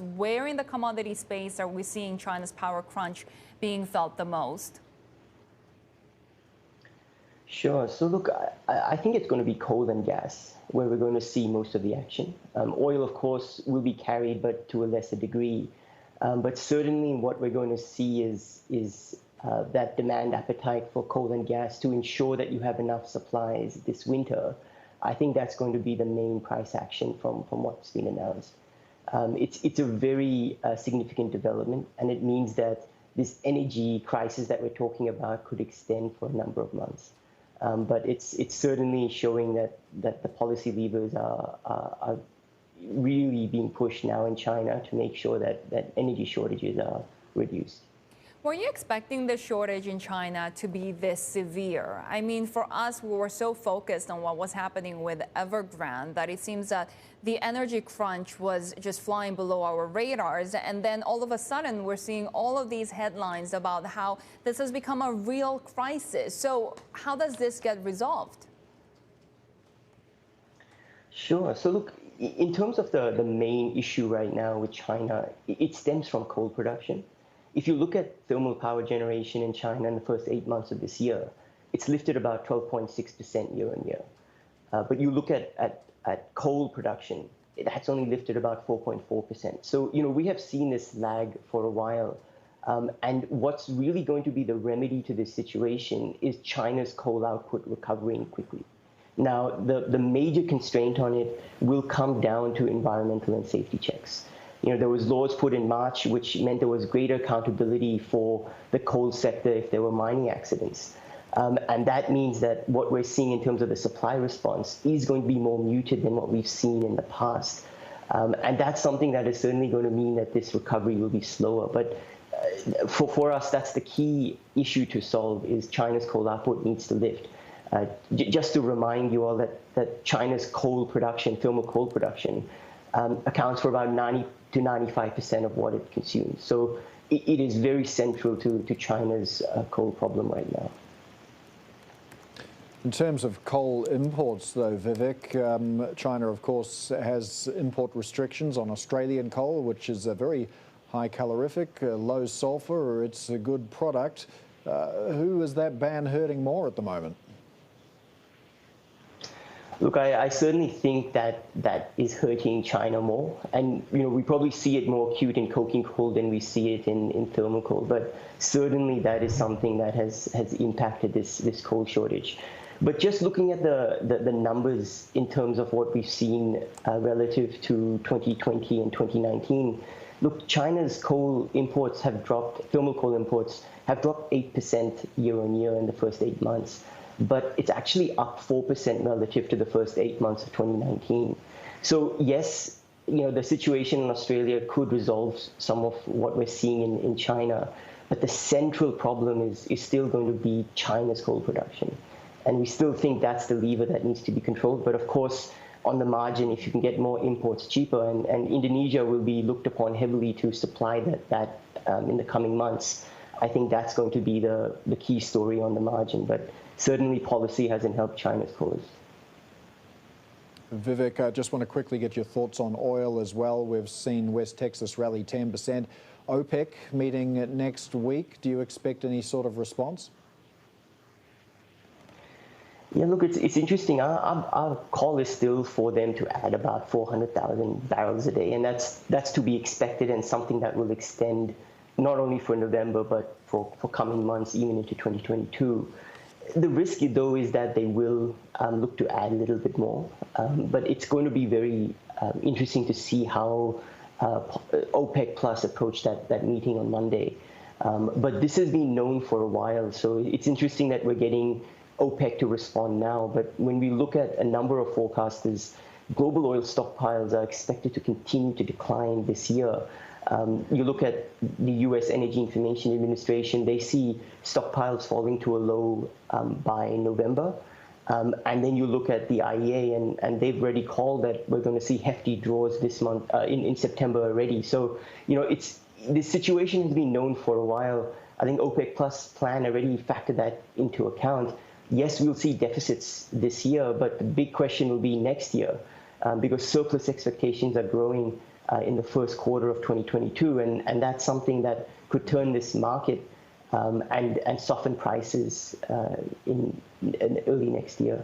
Where in the commodity space are we seeing China's power crunch being felt the most? Sure. So look, I think it's going to be coal and gas where we're going to see most of the action. Oil, of course, will be carried, but to a lesser degree. But certainly what we're going to see is that demand appetite for coal and gas to ensure that you have enough supplies this winter. I think that's going to be the main price action from what's been announced. It's a very significant development, and it means that this energy crisis that we're talking about could extend for a number of months. But it's certainly showing that the policy levers are really being pushed now in China to make sure that energy shortages are reduced. Were you expecting the shortage in China to be this severe? I mean, for us, we were so focused on what was happening with Evergrande that it seems that the energy crunch was just flying below our radars. And then all of a sudden, we're seeing all of these headlines about how this has become a real crisis. So how does this get resolved? Sure. So look, in terms of the main issue right now with China, it stems from coal production. If you look at thermal power generation in China in the first 8 months of this year, it's lifted about 12.6% year on year. But you look at coal production, that's only lifted about 4.4%. So, we have seen this lag for a while. And what's really going to be the remedy to this situation is China's coal output recovering quickly. Now, the major constraint on it will come down to environmental and safety checks. There was laws put in March, which meant there was greater accountability for the coal sector if there were mining accidents. And that means that what we're seeing in terms of the supply response is going to be more muted than what we've seen in the past. And that's something that is certainly going to mean that this recovery will be slower. But for us, that's the key issue to solve is China's coal output needs to lift. Just to remind you all that China's coal production, thermal coal production, accounts for about 90 to 95% of what it consumes. So it is very central to China's coal problem right now. In terms of coal imports, though, Vivek, China, of course, has import restrictions on Australian coal, which is a very high calorific, low sulfur. It's a good product. Who is that ban hurting more at the moment? Look, I certainly think that is hurting China more. And, we probably see it more acute in coking coal than we see it in thermal coal. But certainly that is something that has impacted this coal shortage. But just looking at the numbers in terms of what we've seen relative to 2020 and 2019, look, China's coal imports have dropped, thermal coal imports have dropped 8% year on year in the first 8 months. But it's actually up 4% relative to the first 8 months of 2019. So yes, the situation in Australia could resolve some of what we're seeing in China, but the central problem is still going to be China's coal production. And we still think that's the lever that needs to be controlled. But of course, on the margin, if you can get more imports cheaper, and Indonesia will be looked upon heavily to supply that in the coming months, I think that's going to be the key story on the margin. But certainly policy hasn't helped China's cause. Vivek, I just want to quickly get your thoughts on oil as well. We've seen West Texas rally 10%. OPEC meeting next week. Do you expect any sort of response? Yeah, look, it's interesting. Our call is still for them to add about 400,000 barrels a day, and that's to be expected and something that will extend not only for November, but for coming months, even into 2022. The risk, though, is that they will look to add a little bit more, but it's going to be very interesting to see how OPEC Plus approach that meeting on Monday. But this has been known for a while, so it's interesting that we're getting OPEC to respond now. But when we look at a number of forecasters, global oil stockpiles are expected to continue to decline this year. You look at the U.S. Energy Information Administration, they see stockpiles falling to a low by November. And then you look at the IEA, and they've already called that we're going to see hefty draws this month, in September already. So, this situation has been known for a while. I think OPEC Plus plan already factored that into account. Yes, we'll see deficits this year, but the big question will be next year, because surplus expectations are growing in the first quarter of 2022, and that's something that could turn this market and soften prices in early next year.